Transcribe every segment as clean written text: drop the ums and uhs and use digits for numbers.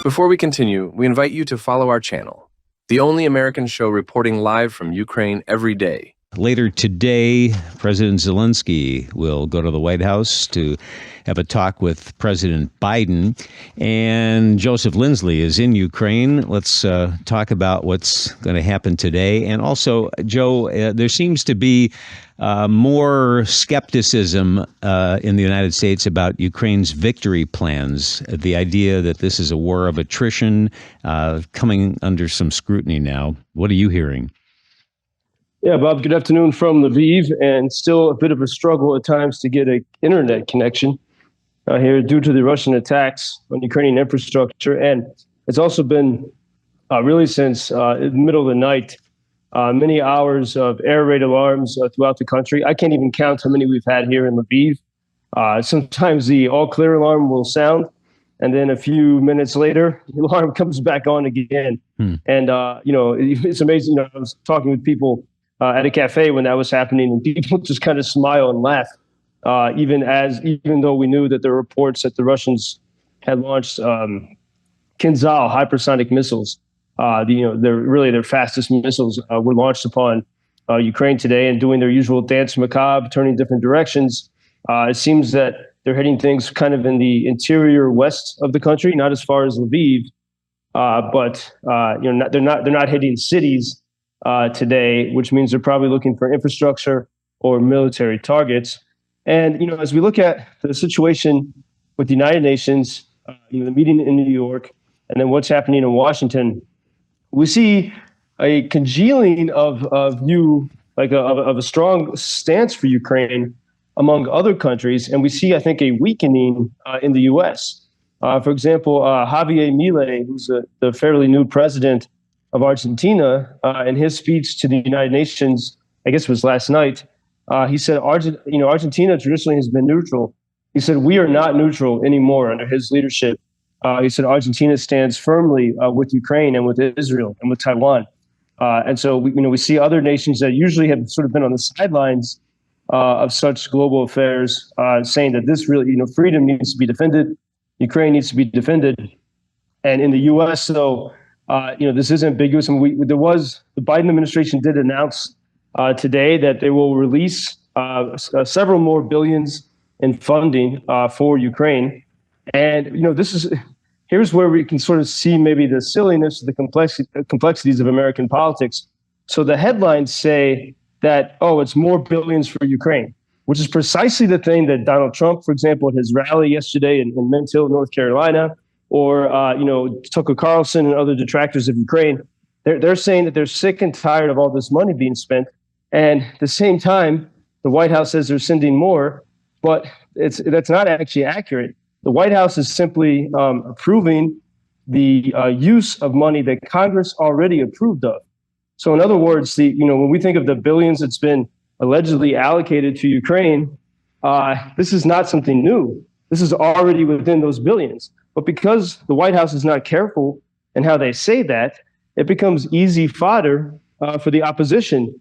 Before we continue, we invite you to follow our channel, the only American show reporting live from Ukraine every day. Later today, President Zelensky will go to the White House to have a talk with President Biden. And Joseph Lindsley is in Ukraine. Let's talk about what's going to happen today. And also, Joe, there seems to be more skepticism in the United States about Ukraine's victory plans. The idea that this is a war of attrition coming under some scrutiny now. What are you hearing? Yeah, Bob, good afternoon from Lviv, and still a bit of a struggle at times to get an internet connection here due to the Russian attacks on Ukrainian infrastructure. And it's also been really since the middle of the night, many hours of air raid alarms throughout the country. I can't even count how many we've had here in Lviv. Sometimes the all clear alarm will sound, and then a few minutes later, the alarm comes back on again. And, it's amazing. I was talking with people at a cafe when that was happening, and people just kind of smile and laugh, even though we knew that there were reports that the Russians had launched Kinzhal hypersonic missiles. Their fastest missiles were launched upon Ukraine today, and doing their usual dance macabre, turning different directions. It seems that they're hitting things kind of in the interior west of the country, not as far as Lviv, but they're not hitting cities today, which means they're probably looking for infrastructure or military targets. And, as we look at the situation with the United Nations, the meeting in New York, and then what's happening in Washington, we see a congealing of a strong stance for Ukraine among other countries. And we see, I think, a weakening in the U.S. For example, Javier Milei, who's the fairly new president of Argentina, in his speech to the United Nations, I guess it was last night, he said, Argentina traditionally has been neutral. He said, we are not neutral anymore under his leadership. He said, Argentina stands firmly with Ukraine and with Israel and with Taiwan. And so we see other nations that usually have sort of been on the sidelines of such global affairs, saying that this really, freedom needs to be defended. Ukraine needs to be defended. And in the U.S., though, this is ambiguous. And the Biden administration did announce today that they will release several more billions in funding for Ukraine. And, here's where we can sort of see maybe the silliness, the complexities of American politics. So the headlines say that, it's more billions for Ukraine, which is precisely the thing that Donald Trump, for example, at his rally yesterday in Mint Hill, North Carolina, or, Tucker Carlson and other detractors of Ukraine, they're saying that they're sick and tired of all this money being spent. And at the same time, the White House says they're sending more, but that's not actually accurate. The White House is simply approving the use of money that Congress already approved of. So in other words, when we think of the billions that's been allegedly allocated to Ukraine, this is not something new. This is already within those billions. But because the White House is not careful in how they say that, it becomes easy fodder for the opposition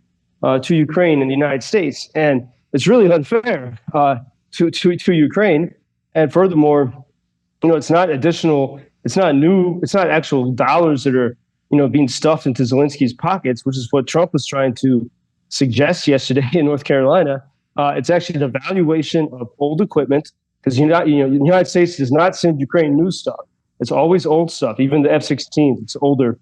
to Ukraine in the United States. And it's really unfair to Ukraine. And furthermore, it's not additional, it's not new, it's not actual dollars that are, being stuffed into Zelensky's pockets, which is what Trump was trying to suggest yesterday in North Carolina. It's actually the valuation of old equipment, because the United States does not send Ukraine new stuff. It's always old stuff. Even the F-16s, it's older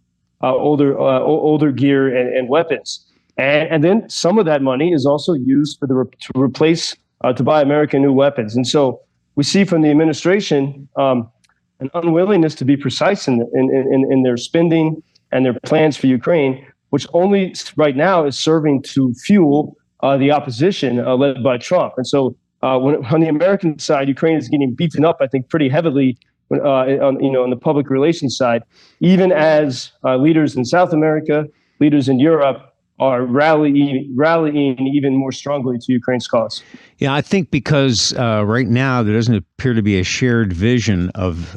gear and weapons. And then some of that money is also used to buy American new weapons. And so we see from the administration an unwillingness to be precise in their spending and their plans for Ukraine, which only right now is serving to fuel the opposition led by Trump. And so on the American side, Ukraine is getting beaten up, I think, pretty heavily on the public relations side, even as leaders in South America, leaders in Europe are rallying even more strongly to Ukraine's cause. Yeah, I think because right now there doesn't appear to be a shared vision of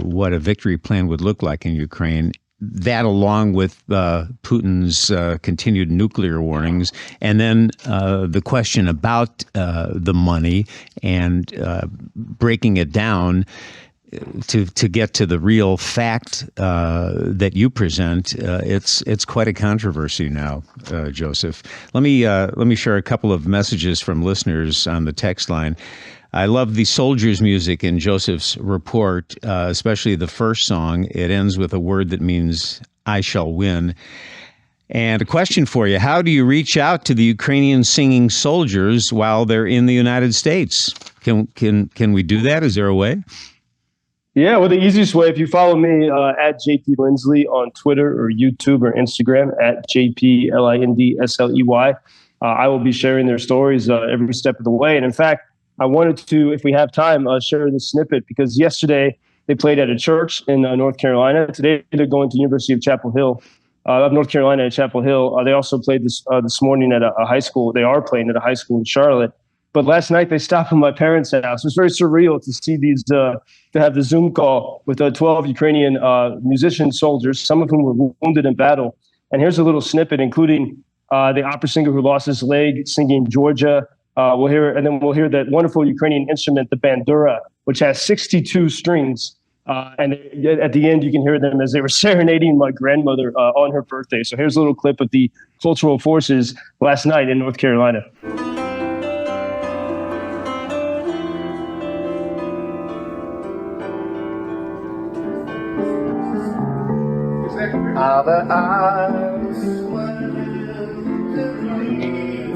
what a victory plan would look like in Ukraine. That, along with Putin's continued nuclear warnings, and then the question about the money and breaking it down, to get to the real fact that you present, it's quite a controversy now, Joseph. Let me share a couple of messages from listeners on the text line. I love the soldiers' music in Joseph's report, especially the first song. It ends with a word that means "I shall win." And a question for you: how do you reach out to the Ukrainian singing soldiers while they're in the United States? Can we do that? Is there a way? Yeah, well, the easiest way, if you follow me at JP Lindsley on Twitter or YouTube or Instagram at JPLINDSLEY, I will be sharing their stories every step of the way. And in fact, I wanted to, if we have time, share this snippet because yesterday they played at a church in North Carolina. Today they're going to University of Chapel Hill, of North Carolina at Chapel Hill. They also played this morning at a high school. They are playing at a high school in Charlotte. But last night they stopped at my parents' house. It was very surreal to see these, to have the Zoom call with 12 Ukrainian musician soldiers, some of whom were wounded in battle. And here's a little snippet, including the opera singer who lost his leg singing Georgia. We'll hear that wonderful Ukrainian instrument, the bandura, which has 62 strings. And at the end, you can hear them as they were serenading my grandmother on her birthday. So here's a little clip of the cultural forces last night in North Carolina. Other eyes.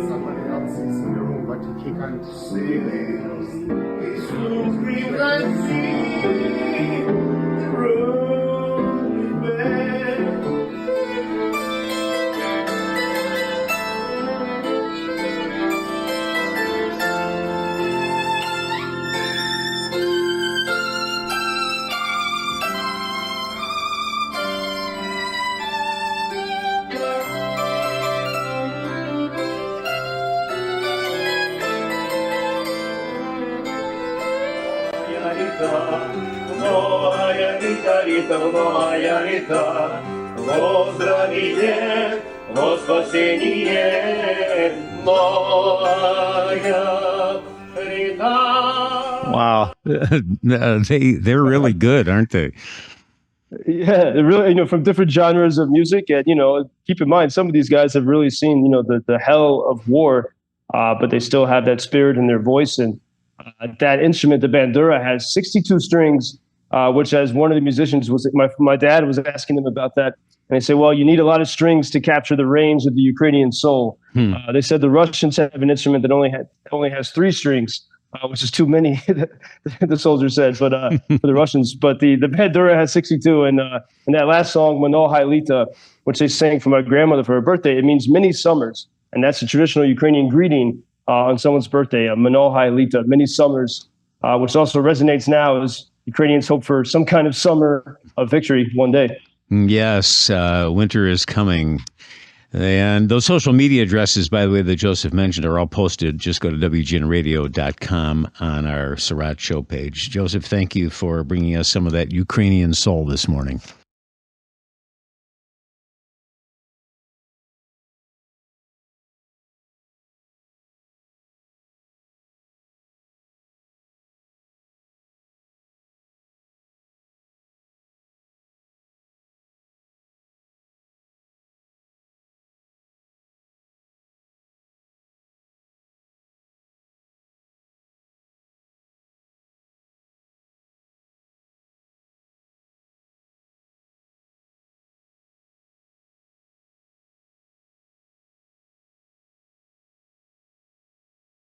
Somebody else is in the room, but you can't see these little dreams I see. The room is bare. Wow, they're really good, aren't they? Yeah, they're really, from different genres of music. And, keep in mind, some of these guys have really seen, the hell of war, but they still have that spirit in their voice. And that instrument, the bandura, has 62 strings, which, as one of the musicians was, my dad was asking them about that. And they say, well, you need a lot of strings to capture the range of the Ukrainian soul. They said the Russians have an instrument that only has 3 strings, which is too many, the soldier said, but for the Russians. But the bandura has 62. And that last song, Mano Hailita, which they sang for my grandmother for her birthday, it means many summers. And that's a traditional Ukrainian greeting on someone's birthday, Mano Hailita, many summers, which also resonates now as Ukrainians hope for some kind of summer of victory one day. Yes, winter is coming. And those social media addresses, by the way, that Joseph mentioned are all posted. Just go to WGNradio.com on our Sirott Show page. Joseph, thank you for bringing us some of that Ukrainian soul this morning.